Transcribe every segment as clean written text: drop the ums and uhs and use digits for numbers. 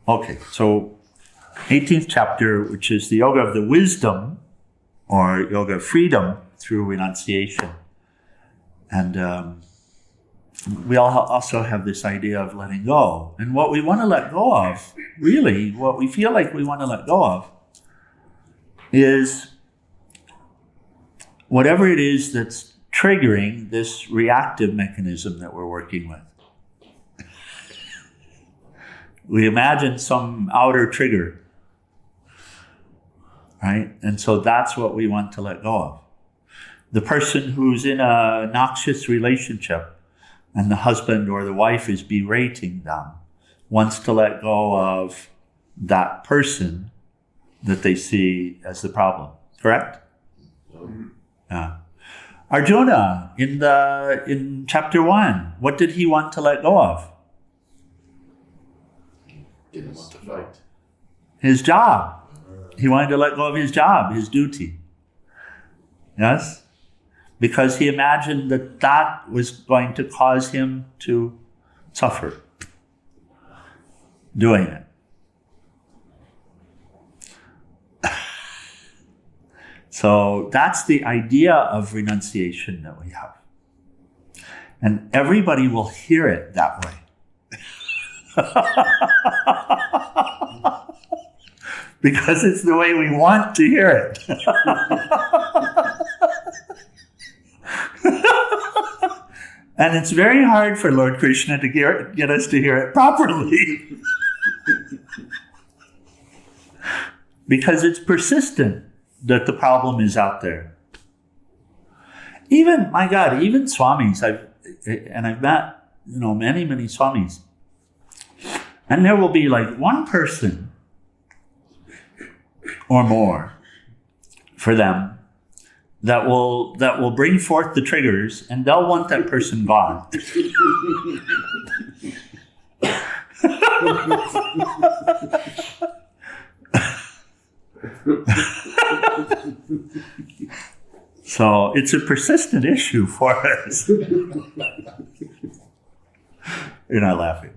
Okay, so 18th chapter, which is the yoga of the wisdom, or yoga of freedom through renunciation. And we all also have this idea of letting go. And what we want to let go of, really, what we feel like we want to let go of, is whatever it is that's triggering this reactive mechanism that we're working with. We imagine some outer trigger, right? And so that's what we want to let go of. The person who's in a noxious relationship and the husband or the wife is berating them wants to let go of that person that they see as the problem. Correct? Yeah. Arjuna, in chapter 1, what did he want to let go of? Didn't want to fight. His job. He wanted to let go of his job, his duty. Yes? Because he imagined that that was going to cause him to suffer doing it. So that's the idea of renunciation that we have. And everybody will hear it that way. Because it's the way we want to hear it. And it's very hard for Lord Krishna to get us to hear it properly. Because it's persistent that the problem is out there. Even, my God, even Swamis, I've met, many, many Swamis. And there will be like one person or more for them that will bring forth the triggers, and they'll want that person gone. So it's a persistent issue for us. You're not laughing.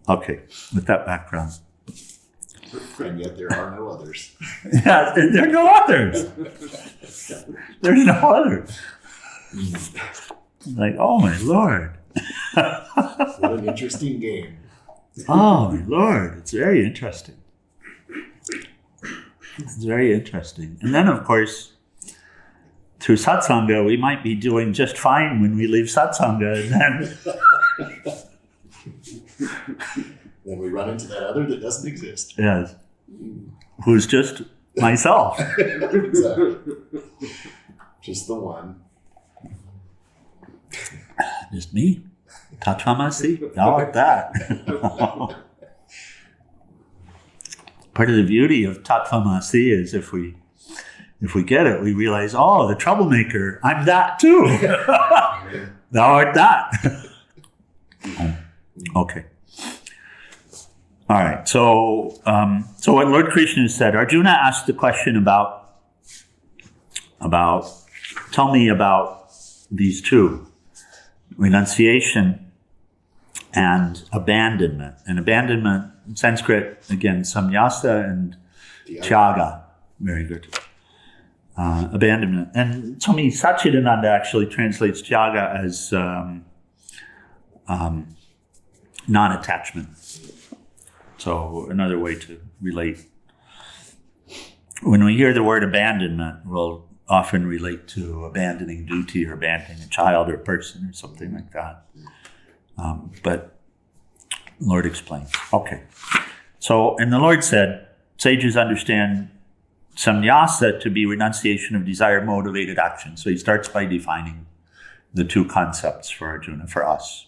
Okay, with that background. And yet there are no others. Yeah, there are no others. There's no others. Like, oh my Lord. What an interesting game. Oh my Lord, it's very interesting. It's very interesting. And then, of course, through satsanga, we might be doing just fine when we leave satsanga, and then we run into that other that doesn't exist. Yes. Who's just myself. Exactly. Just the one. Just me. Tatvamasi. Thou art that. Part of the beauty of Tatvamasi is if we get it, we realize, oh, the troublemaker, I'm that too. Thou art that. Okay. All right. So what Lord Krishna said, Arjuna asked the question about tell me about these two, renunciation and abandonment. And abandonment, in Sanskrit, again, samyasa and tyaga. Very good. Abandonment. And Swami Satchidananda actually translates tyaga as non-attachment. So another way to relate. When we hear the word abandonment, we'll often relate to abandoning duty or abandoning a child or a person or something like that. But Lord explains. Okay. So, and the Lord said, sages understand samyasa to be renunciation of desire-motivated action. So he starts by defining the two concepts for Arjuna, for us.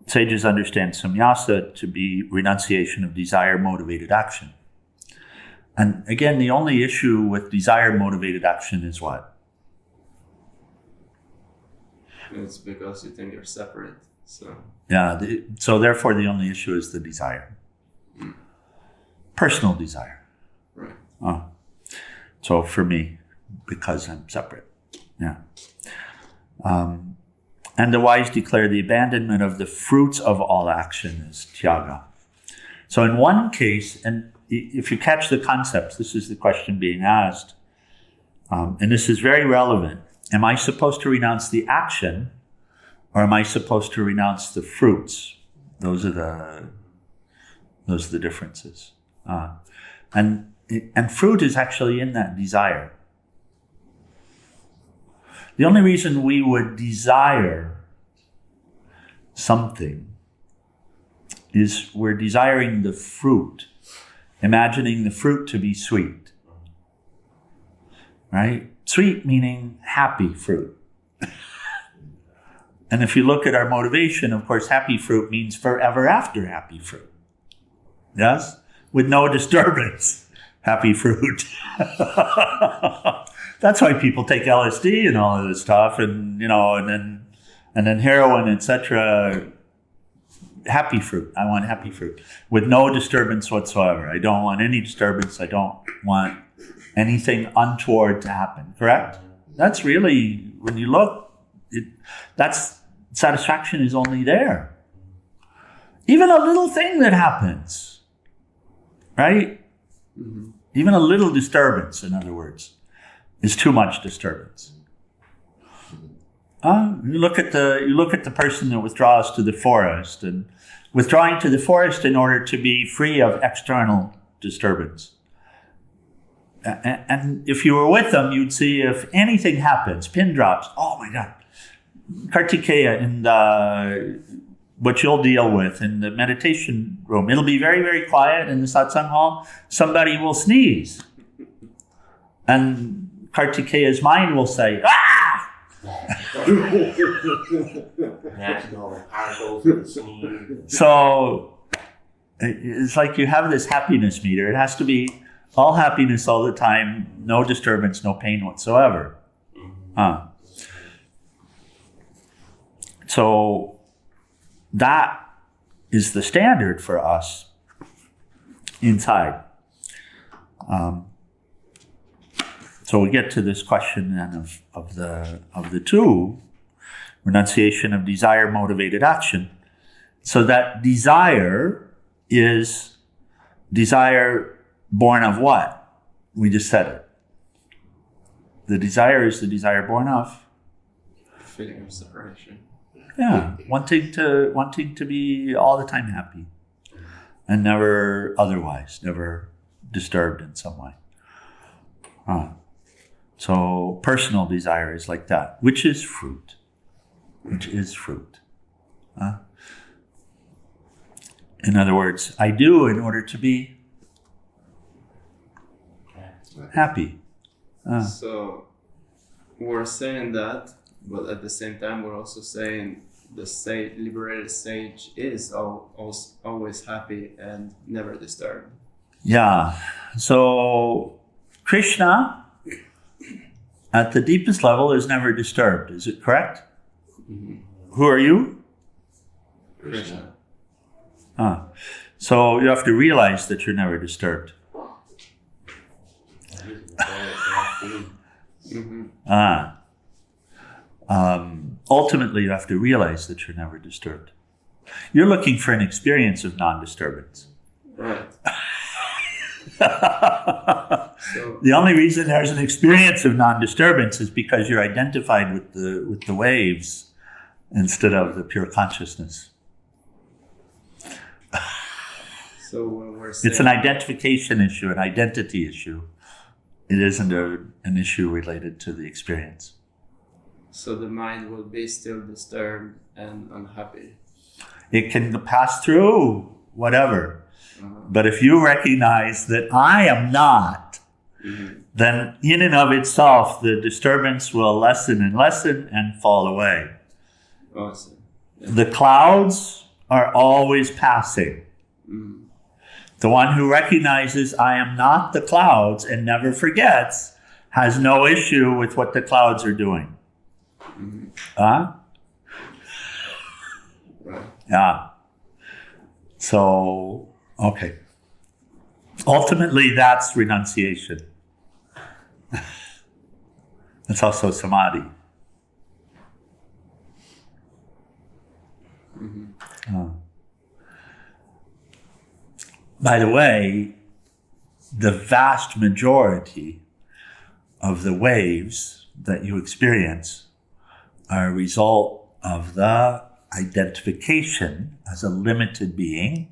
Sages understand samyasa to be renunciation of desire-motivated action. And again, the only issue with desire-motivated action is what? It's because you think you're separate. So Yeah, so therefore the only issue is the desire. Personal desire. right. So for me, because I'm separate. Yeah. And the wise declare the abandonment of the fruits of all action is tyaga. So in one case, and if you catch the concepts, this is the question being asked, and this is very relevant. Am I supposed to renounce the action, or am I supposed to renounce the fruits? Those are the differences. And fruit is actually in that desire. The only reason we would desire something is we're desiring the fruit, imagining the fruit to be sweet. Right? Sweet meaning happy fruit. And if you look at our motivation, of course, happy fruit means forever after happy fruit. Yes? With no disturbance. Happy fruit. That's why people take LSD and all of this stuff, and then heroin, etc. Happy fruit. I want happy fruit with no disturbance whatsoever. I don't want any disturbance. I don't want anything untoward to happen. Correct? That's really, when you look, that's satisfaction is only there. Even a little thing that happens, right? Mm-hmm. Even a little disturbance, in other words, is too much disturbance. You look at the person that withdraws to the forest, and withdrawing to the forest in order to be free of external disturbance. And if you were with them, you'd see if anything happens, pin drops. Oh my God, Kartikeya in what you'll deal with in the meditation room. It'll be very, very quiet in the satsang hall. Somebody will sneeze. And Kartikeya's mind will say, ah! So it's like you have this happiness meter. It has to be all happiness all the time, no disturbance, no pain whatsoever. So that is the standard for us inside. So we get to this question then of the two, renunciation of desire motivated action. So that desire is desire born of what? We just said it. The desire is the desire born of feeling of separation. Yeah, wanting to be all the time happy and never otherwise, never disturbed in some way. So personal desire is like that, which is fruit. In other words, I do in order to be happy. So we're saying that, but at the same time we're also saying the liberated sage is always happy and never disturbed. Yeah. So Krishna, at the deepest level, is never disturbed. Is it correct? Mm-hmm. Who are you? Krishna. So you have to realize that you're never disturbed. Mm-hmm. Ultimately, you have to realize that you're never disturbed. You're looking for an experience of non-disturbance. Right. So, the only reason there's an experience of non-disturbance is because you're identified with the waves instead of the pure consciousness. So when we're saying, it's an identification issue, an identity issue. It isn't an issue related to the experience. So the mind will be still disturbed and unhappy. It can pass through whatever. But if you recognize that I am not, then in and of itself, the disturbance will lessen and fall away. Awesome. Yeah. The clouds are always passing. The one who recognizes I am not the clouds and never forgets has no issue with what the clouds are doing. Right. Yeah. So, okay. Ultimately, that's renunciation. That's also samadhi. by the way, the vast majority of the waves that you experience are a result of the identification as a limited being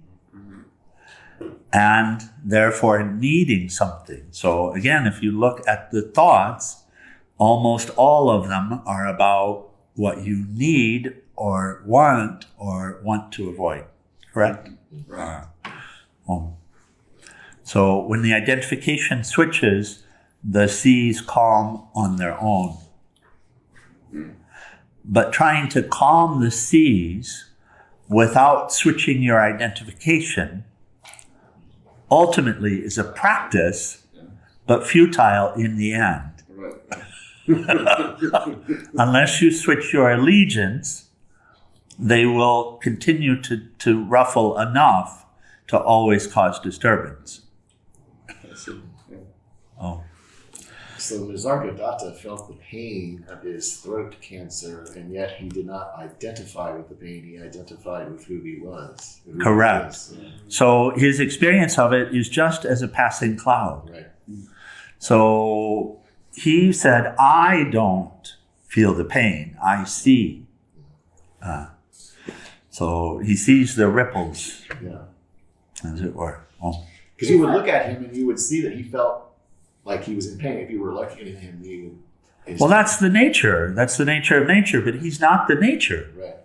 and therefore needing something. So again, if you look at the thoughts, almost all of them are about what you need or want to avoid. Correct? Right. So when the identification switches, the seas calm on their own. But trying to calm the seas without switching your identification ultimately is a practice, but futile in the end. Right. Unless you switch your allegiance, they will continue to ruffle enough to always cause disturbance. I see. Yeah. Oh. So Nisargadatta felt the pain of his throat cancer, and yet he did not identify with the pain. He identified with who he was. Who Correct. He is. So his experience of it is just as a passing cloud. Right. So he said, I don't feel the pain, I see. So he sees the ripples, Yeah. as it were. Oh. Because you would look at him and you would see that he felt like he was in pain. If you were looking at him, you would. Well, that's the nature. That's the nature of nature, but he's not the nature. Right.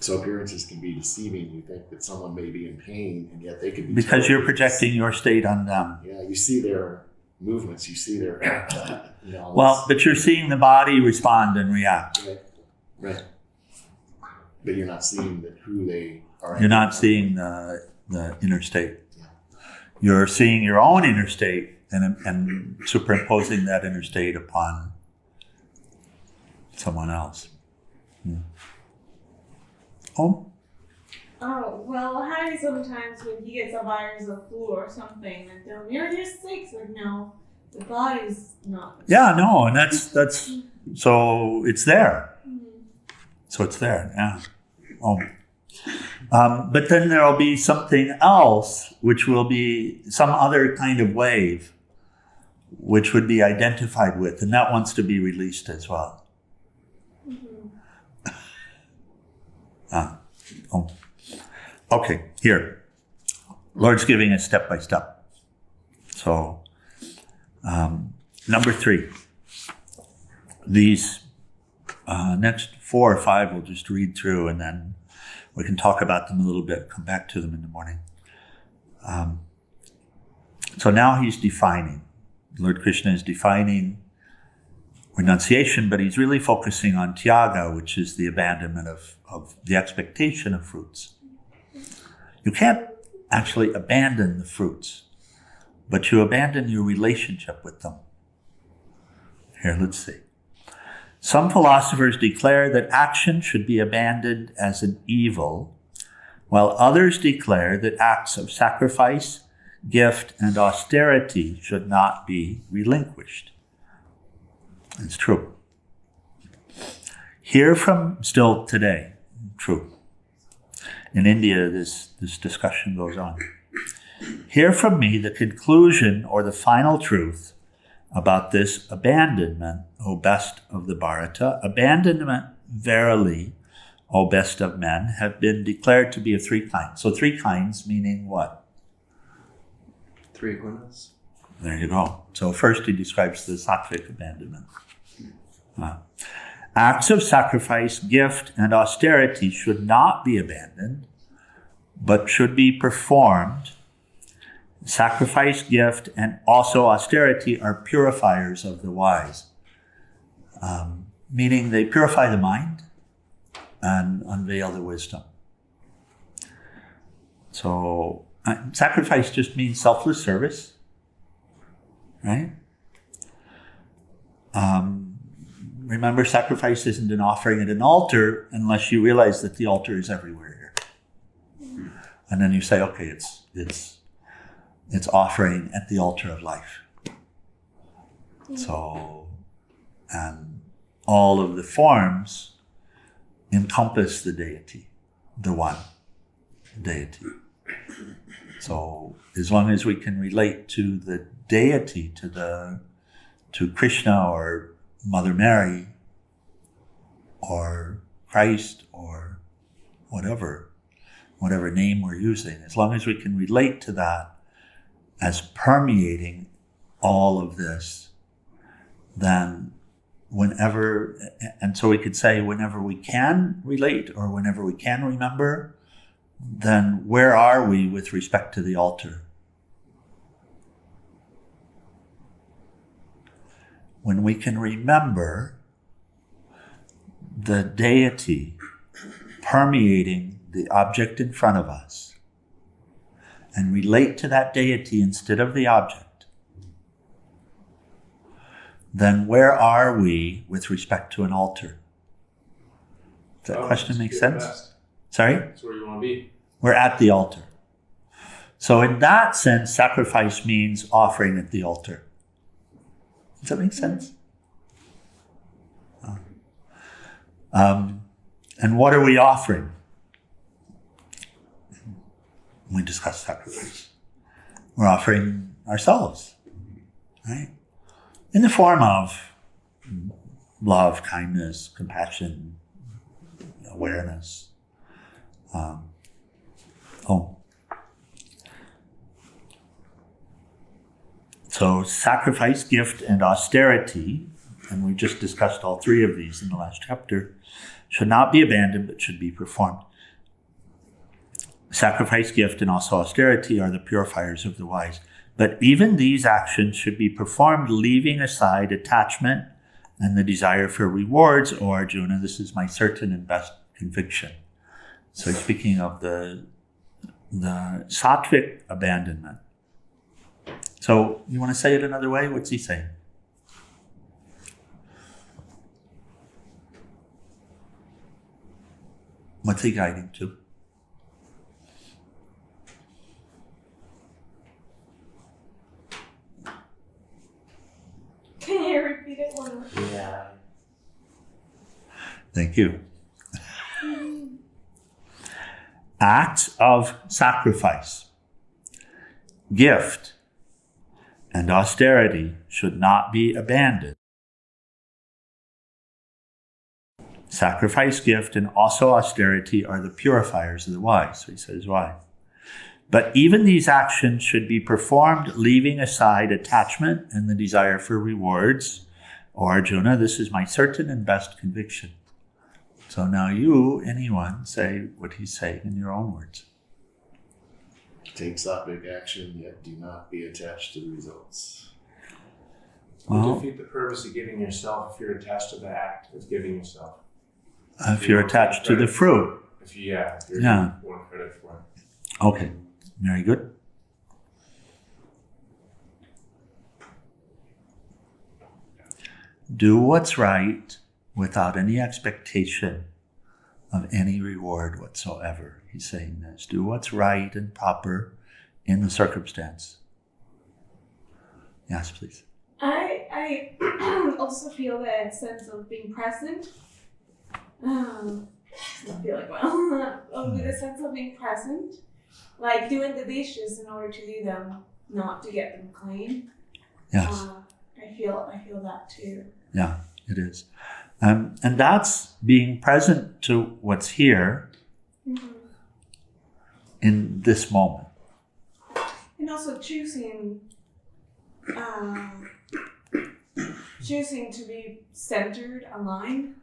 So appearances can be deceiving. You think that someone may be in pain, and yet they could be. Because you're projecting your state on them. Yeah, you see their movements. You see their. Well, but you're seeing the body respond and react. Right. But you're not seeing who they are. You're not seeing the inner state. You're seeing your own inner state and superimposing that inner state upon someone else. Oh? Oh, well, Harry sometimes when he gets a virus or flu or something, and tell me, you're sick. It's like, no, the body's not. Yeah, no, and that's so it's there. Mm-hmm. So it's there, yeah. Oh. But then there'll be something else, which will be some other kind of wave, which would be identified with, and that wants to be released as well. Mm-hmm. Okay, here. Lord's giving us step by step. So, number 3. These next 4 or 5 we'll just read through, and then we can talk about them a little bit, come back to them in the morning. So now he's defining. Lord Krishna is defining renunciation, but he's really focusing on tyaga, which is the abandonment of the expectation of fruits. You can't actually abandon the fruits, but you abandon your relationship with them. Here, let's see. Some philosophers declare that action should be abandoned as an evil, while others declare that acts of sacrifice, gift, and austerity should not be relinquished. It's true. Hear from, still today, true. In India, this discussion goes on. Hear from me the conclusion or the final truth about this abandonment, O best of the Bharata. Abandonment, verily, O best of men, have been declared to be of 3 kinds. So 3 kinds meaning what? 3 gunas. There you go. So first he describes the sattvic abandonment. Acts of sacrifice, gift, and austerity should not be abandoned, but should be performed. Sacrifice, gift, and also austerity are purifiers of the wise, meaning they purify the mind and unveil the wisdom. So sacrifice just means selfless service, right? Remember, sacrifice isn't an offering at an altar unless you realize that the altar is everywhere here. And then you say, okay, it's offering at the altar of life. So, and all of the forms encompass the deity, the one deity. So as long as we can relate to the deity, to Krishna or Mother Mary or Christ or whatever name we're using, as long as we can relate to that as permeating all of this, then so we could say whenever we can relate or whenever we can remember, then where are we with respect to the altar? When we can remember the deity permeating the object in front of us and relate to that deity instead of the object, then where are we with respect to an altar? Does that question make sense? Sorry? That's where you want to be. We're at the altar. So in that sense, sacrifice means offering at the altar. Does that make sense? And what are we offering? We discussed sacrifice. We're offering ourselves, right? In the form of love, kindness, compassion, awareness. So sacrifice, gift, and austerity, and we just discussed all three of these in the last chapter, should not be abandoned but should be performed. Sacrifice, gift, and also austerity are the purifiers of the wise. But even these actions should be performed leaving aside attachment and the desire for rewards, O Arjuna, this is my certain and best conviction. So speaking of the sattvic abandonment. So you want to say it another way? What's he saying? What's he guiding to? Can you repeat it one more time? Yeah. Thank you. Acts of sacrifice, gift, and austerity should not be abandoned. Sacrifice, gift, and also austerity are the purifiers of the wise. So he says why. But even these actions should be performed leaving aside attachment and the desire for rewards. O Arjuna, this is my certain and best conviction. So now you, anyone, say what he's saying in your own words. Take sattvic action, yet do not be attached to the results. You defeat the purpose of giving yourself if you're attached to the act of giving yourself. If you're attached to the fruit. If you want credit for it. Okay, very good. Do what's right without any expectation of any reward whatsoever. He's saying this. Do what's right and proper in the circumstance. Yes, please. I also feel that sense of being present. I feel like, with a sense of being present, like doing the dishes in order to do them, not to get them clean. Yes. I feel that too. Yeah, it is. And that's being present to what's here in this moment. And also choosing to be centered, aligned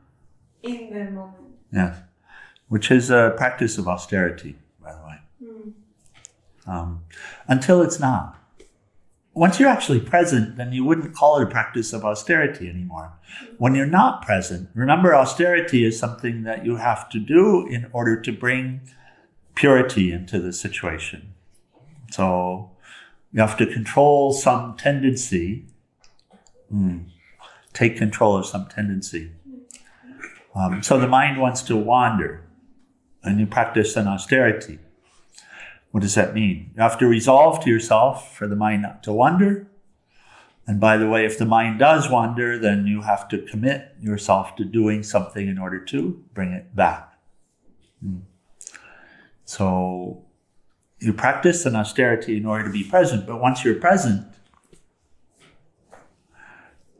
in the moment. Yes, which is a practice of austerity, by the way. Until it's not. Once you're actually present, then you wouldn't call it a practice of austerity anymore. When you're not present, remember, austerity is something that you have to do in order to bring purity into the situation. So you have to control some tendency, take control of some tendency. So the mind wants to wander, and you practice an austerity. What does that mean? You have to resolve to yourself for the mind not to wander. And by the way, if the mind does wander, then you have to commit yourself to doing something in order to bring it back. So you practice an austerity in order to be present, but once you're present,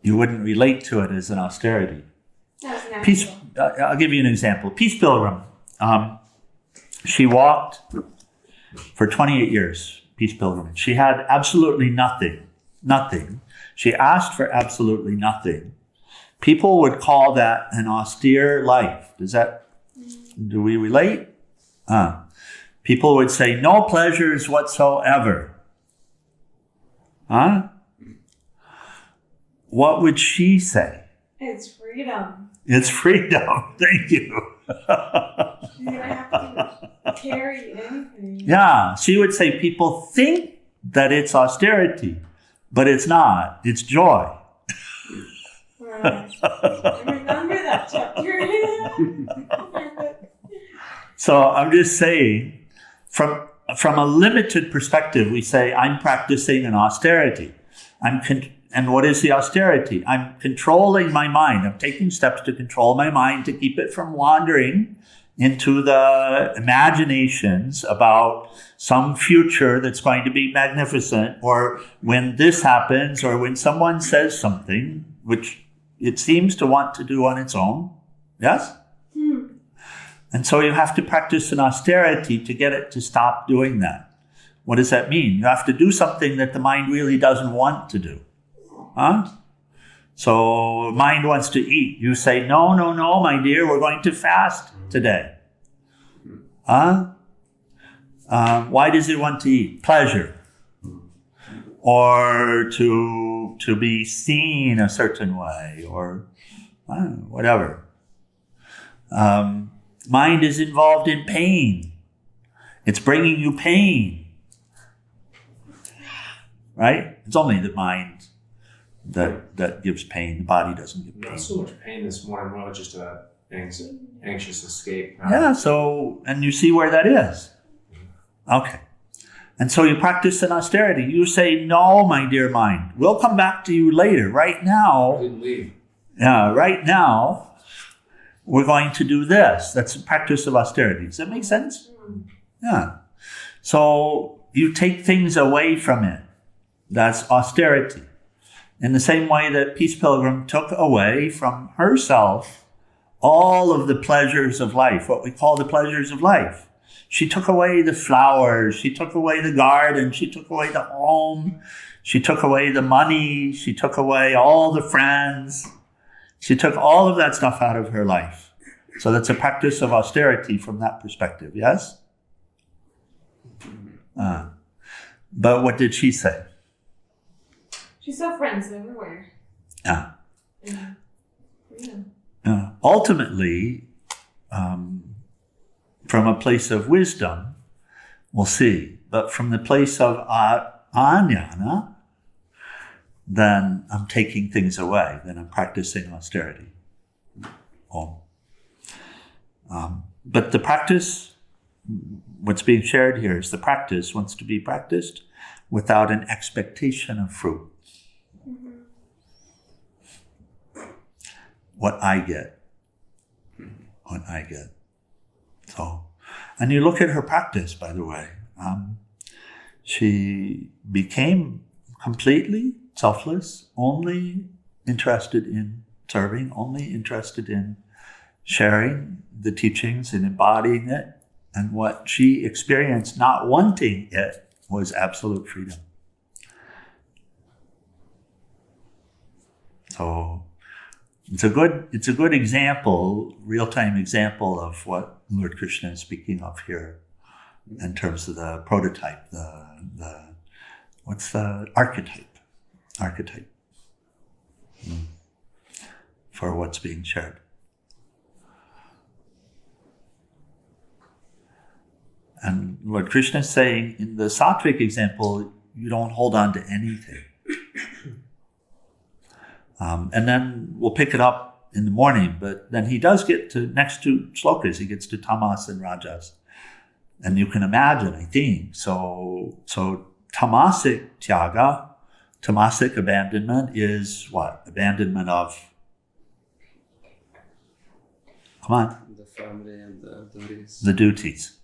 you wouldn't relate to it as an austerity. That's natural. Peace. I'll give you an example. Peace Pilgrim. She walked for 28 years. Peace Pilgrim. She had absolutely nothing. Nothing. She asked for absolutely nothing. People would call that an austere life. Do we relate? People would say, no pleasures whatsoever. What would she say? It's freedom. It's freedom. Thank you. You don't have to carry anything. Yeah, she would say people think that it's austerity, but it's not. It's joy. Right. I remember that chapter. So I'm just saying, from a limited perspective, we say, I'm practicing an austerity. And what is the austerity? I'm controlling my mind. I'm taking steps to control my mind to keep it from wandering into the imaginations about some future that's going to be magnificent, or when this happens, or when someone says something, which it seems to want to do on its own. Yes? And so you have to practice an austerity to get it to stop doing that. What does that mean? You have to do something that the mind really doesn't want to do. So mind wants to eat. You say, no, my dear, we're going to fast today. Why does it want to eat? Pleasure. Or to be seen a certain way, or whatever. Mind is involved in pain. It's bringing you pain. Right? It's only the mind that gives pain. The body doesn't give pain. Not so much pain this morning, more just an anxious escape. Yeah, and you see where that is. Okay. And so you practice an austerity. You say, no, my dear mind, we'll come back to you later. Right now, Didn't leave. right now, we're going to do this. That's a practice of austerity. Does that make sense? Yeah. So you take things away from it. That's austerity. In the same way that Peace Pilgrim took away from herself all of the pleasures of life, what we call the pleasures of life. She took away the flowers, she took away the garden, she took away the home, she took away the money, she took away all the friends. She took all of that stuff out of her life. So that's a practice of austerity from that perspective, yes? But what did she say? She saw friends everywhere. Yeah. Yeah. Ultimately, from a place of wisdom, we'll see. But from the place of ajnana, then I'm taking things away. Then I'm practicing austerity. But the practice, what's being shared here is the practice wants to be practiced without an expectation of fruit. What I get. So, and you look at her practice, by the way. She became completely selfless, only interested in serving, only interested in sharing the teachings and embodying it. And what she experienced, not wanting it, was absolute freedom. So it's a good example, real-time example of what Lord Krishna is speaking of here in terms of the prototype, what's the archetype for what's being shared. And Lord Krishna is saying in the sattvic example, you don't hold on to anything. And then we'll pick it up in the morning, but then he does get to next two shlokas, he gets to tamas and rajas. And you can imagine, I think, so tamasic tyaga, tamasic abandonment is what? Abandonment of, come on. The family and the duties. The duties.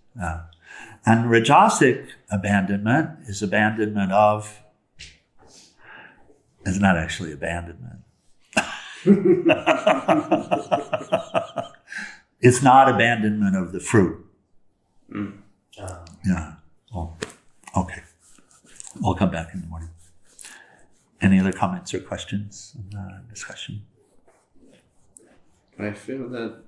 And Rajasic abandonment is abandonment of, it's not actually abandonment. It's not abandonment of the fruit. Yeah. Oh, okay. We'll come back in the morning. Any other comments or questions in the discussion? I feel that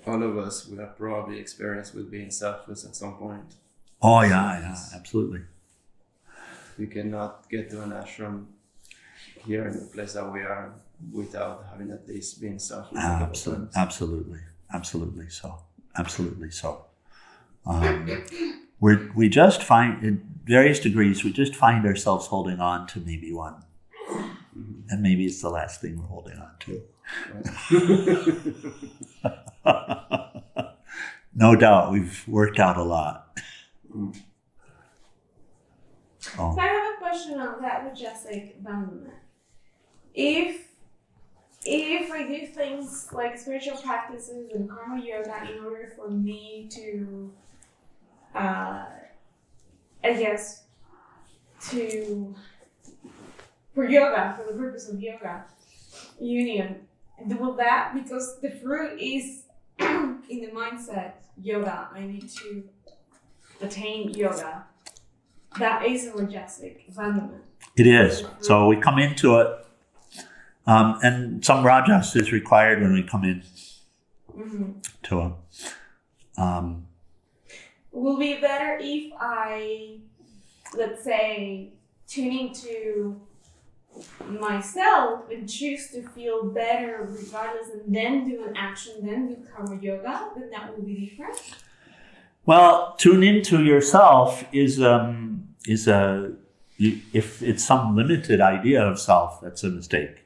all of us will have probably experienced with being selfless at some point. Oh, yeah, absolutely. We cannot get to an ashram here in the place that we are without having at least been selfless. Absolutely so. We just find, in various degrees, we just find ourselves holding on to maybe one. And maybe it's the last thing we're holding on to. No doubt, we've worked out a lot. So I have a question on that with just like abandonment. If I do things like spiritual practices and karma yoga in order for me to, for yoga, for the purpose of yoga, union, will that, because the fruit is in the mindset, yoga, I need to attain yoga. That is a rajasic abandonment. It is. So we come into it, and some rajas is required when we come in to it. Will be better if I, let's say, tune into myself and choose to feel better regardless, and then do an action, then do karma yoga, then that will be different. Well, tune into yourself is if it's some limited idea of self, that's a mistake.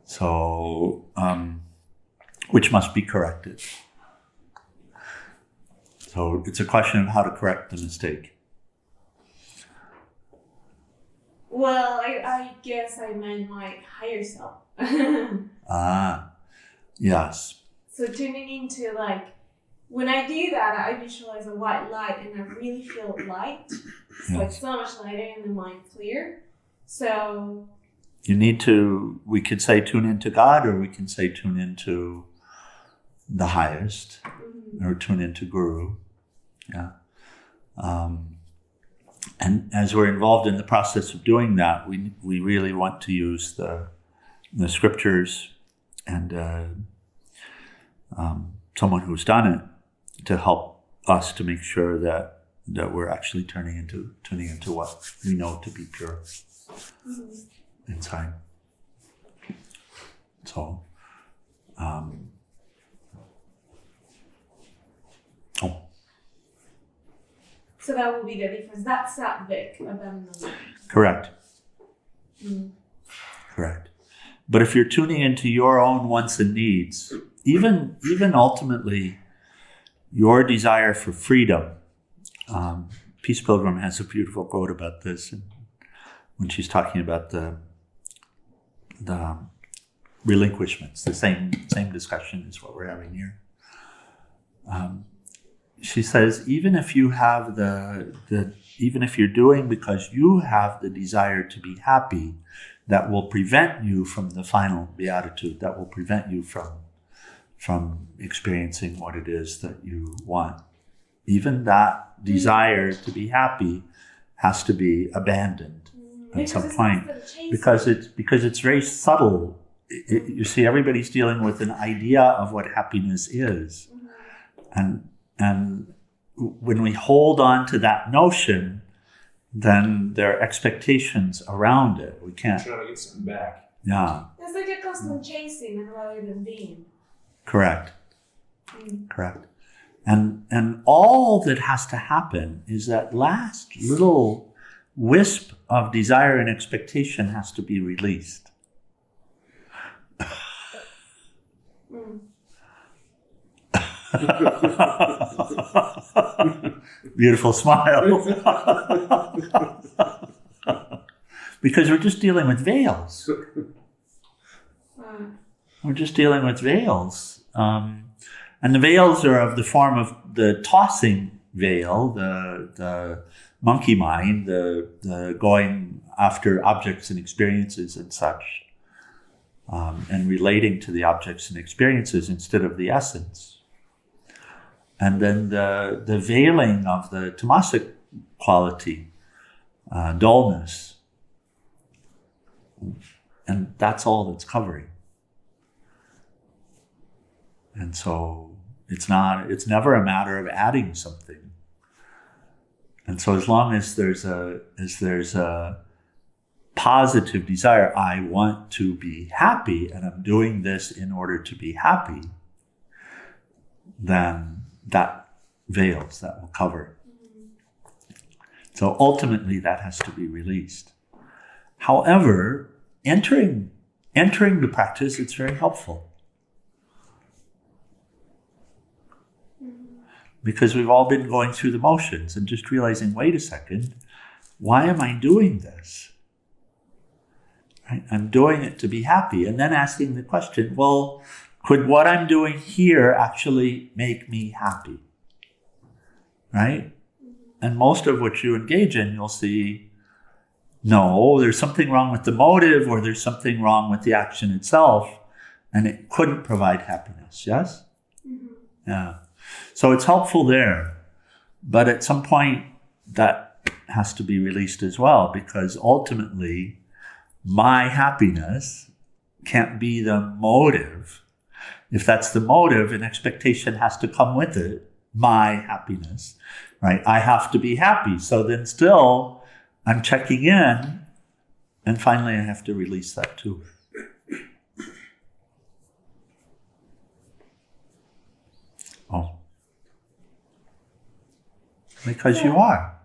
So, which must be corrected. So it's a question of how to correct the mistake. Well, I guess I meant my higher self. Yes. So tuning into, like, when I do that, I visualize a white light and I really feel light. It's like so much lighter and the mind clear. So you need to, we could say tune into God, or we can say tune into the highest, or tune into Guru. Yeah. And as we're involved in the process of doing that, we really want to use the scriptures and someone who's done it to help us to make sure that we're actually tuning into what we know to be pure inside. So, So that will be the difference. That's sattvic abandonment. Correct. Correct. But if you're tuning into your own wants and needs, even ultimately your desire for freedom, Peace Pilgram has a beautiful quote about this, and when she's talking about the relinquishments, the same discussion is what we're having here. She says, even if you have even if you're doing because you have the desire to be happy, that will prevent you from the final beatitude, that will prevent you from experiencing what it is that you want. Even that desire to be happy has to be abandoned at some point, because it's very subtle. You see, everybody's dealing with an idea of what happiness is, and when we hold on to that notion, then there are expectations around it. We can't try to get something back. Yeah. It's like a constant chasing rather than being. Correct. Correct. And all that has to happen is that last little wisp of desire and expectation has to be released. Beautiful smile. Because we're just dealing with veils. We're just dealing with veils. And the veils are of the form of the tossing veil, the monkey mind, the going after objects and experiences and such, and relating to the objects and experiences instead of the essence. And then the veiling of the tamasic quality, dullness, and that's all that's covering. And so it's never a matter of adding something. And so as long as there's a positive desire, I want to be happy, and I'm doing this in order to be happy, then that veils, that will cover. So ultimately that has to be released. However, entering the practice, it's very helpful. Because we've all been going through the motions and just realizing, wait a second, why am I doing this? Right? I'm doing it to be happy. And then asking the question, well, could what I'm doing here actually make me happy? Right? And most of what you engage in, you'll see, no, there's something wrong with the motive, or there's something wrong with the action itself, and it couldn't provide happiness. Yes? Mm-hmm. Yeah. So it's helpful there, but at some point that has to be released as well, because ultimately my happiness can't be the motive. If that's the motive, an expectation has to come with it, my happiness, right? I have to be happy. So then still I'm checking in, and finally I have to release that too. Oh. Because you are.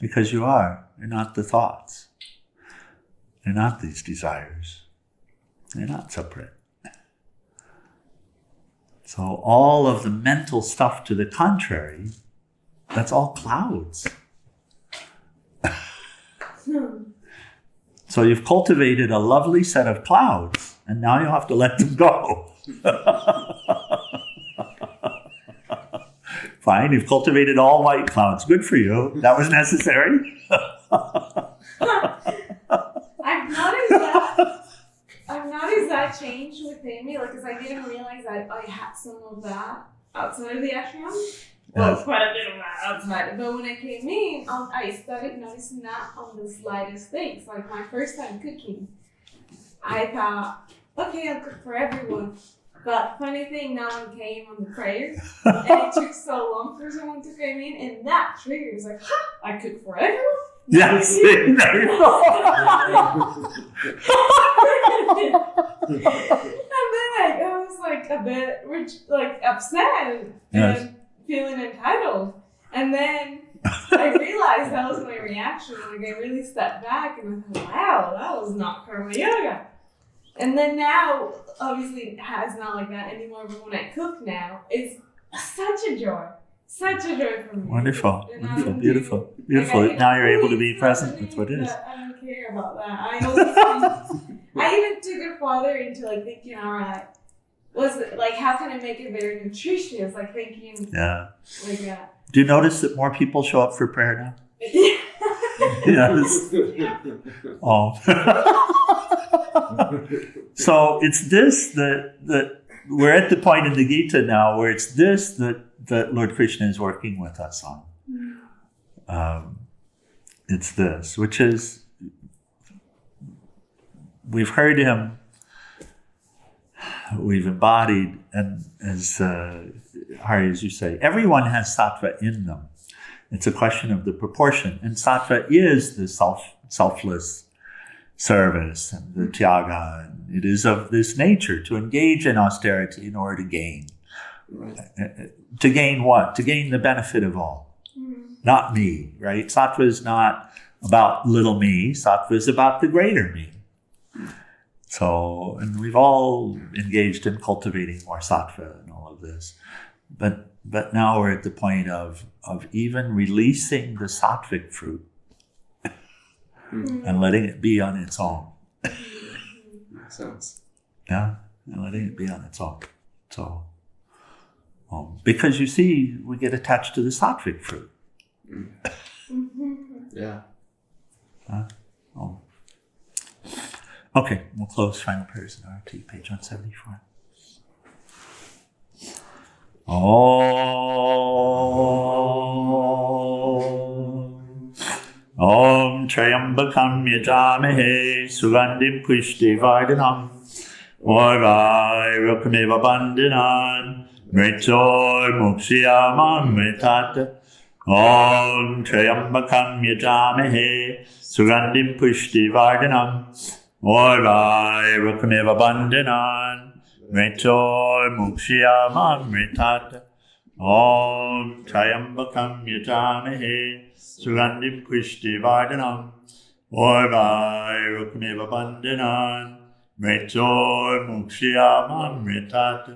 Because you are. You're not the thoughts. You're not these desires. They're not separate. So all of the mental stuff to the contrary, that's all clouds. So you've cultivated a lovely set of clouds, and now you have to let them go. Fine, you've cultivated all white clouds. Good for you. That was necessary. I've noticed that change within me, because I didn't realize that I had some of that outside of the ashram. Well, quite a bit of that outside. But when I came in, I started noticing that on the slightest things. Like my first time cooking, I thought, okay, I'll cook for everyone. But funny thing, no one came on the prayer, and it took so long for someone to come in, and that triggers like, I cook for everyone. Yes. And then I was like a bit upset and feeling entitled, and then I realized that was my reaction. Like I really stepped back and I thought, wow, that was not karma yoga. And then now, obviously, it's not like that anymore, but when I cook now, it's such a joy. Such a joy for me. Wonderful. Wonderful. Beautiful. Beautiful. Like, now you're able to be present with what is. I don't care about that. I even took it farther into thinking, all right, how can I make it very nutritious? Like thinking like that. Do you notice that more people show up for prayer now? Yes. Oh. So it's this that we're at the point in the Gita now where it's this that Lord Krishna is working with us on. It's this, which is, we've heard him, we've embodied, and as Hari, as you say, everyone has sattva in them. It's a question of the proportion. And sattva is the selfless service and the tyaga. And it is of this nature to engage in austerity in order to gain. Right. To gain what? To gain the benefit of all. Not me, right? Sattva is not about little me. Sattva is about the greater me. So, and we've all engaged in cultivating more sattva and all of this. But now we're at the point of even releasing the sattvic fruit and letting it be on its own. Makes sense. Yeah, and letting it be on its own. So Because you see, we get attached to the sattvic fruit. Yeah. Okay, we'll close final prayers in RT, page 174. Om Trayambakam Yajamahe Sugandhim Pushti Vardhanam Orvai Rukameva Bandhanan Mritor Mukshiyamam Mritata Om Trayambakam Yajamahe Sugandhim Pushti Vardhanam Orvai Rukameva Bandhanan Mritor Mukshiyamam Mritata Om Trayambakam Yajamahe Sugandhim Pushti Vardhanam Orvai Rukameva Bandhanan Mritor Mukshiyamam Mritata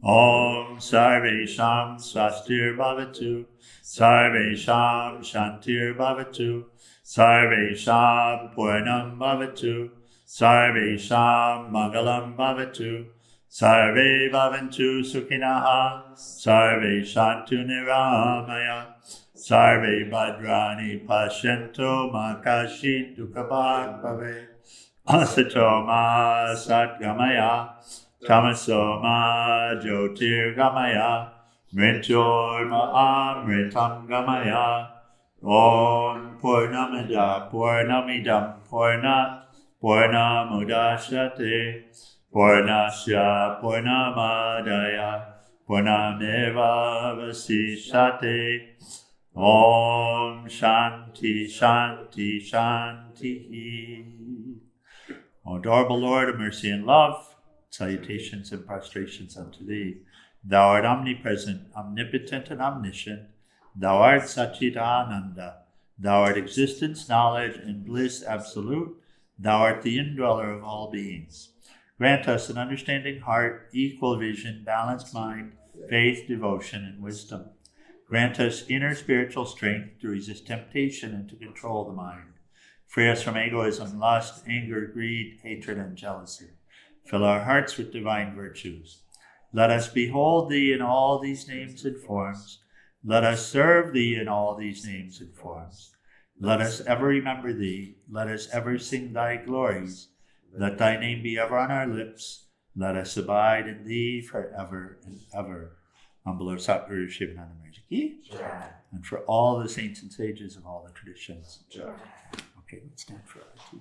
Om Sarvesham Swastir Bhavatu Sarvesham Shantir Bhavatu Sarvesham Purnam Bhavatu Sarvesham Mangalam Bhavatu Sarve Bhavantu Sukhinaha Sarve Shantu Niramaya Sarve Bhadrani Pashyanto Makashi Dukhabhag Bhave Asato Ma Satgamaya Tamaso Ma Jyotir Gamaya Mrityur Ma'amritam Gamaya Om Purnamida Purnamidam Purnamudashate Purnasya Purnamadaya Purnameva Vasishate Om Shanti Shanti Shanti. O adorable Lord of mercy and love, salutations and prostrations unto thee. Thou art omnipresent, omnipotent, and omniscient. Thou art Satchidananda. Thou art existence, knowledge, and bliss absolute. Thou art the indweller of all beings. Grant us an understanding heart, equal vision, balanced mind, faith, devotion, and wisdom. Grant us inner spiritual strength to resist temptation and to control the mind. Free us from egoism, lust, anger, greed, hatred, and jealousy. Fill our hearts with divine virtues. Let us behold thee in all these names and forms. Let us serve thee in all these names and forms. Let us ever remember thee. Let us ever sing thy glories. Let thy name be ever on our lips. Let us abide in thee forever and ever. Humble our Satguru Shivananda Maharaj Ki, and for all the saints and sages of all the traditions. Okay, let's stand for our tea.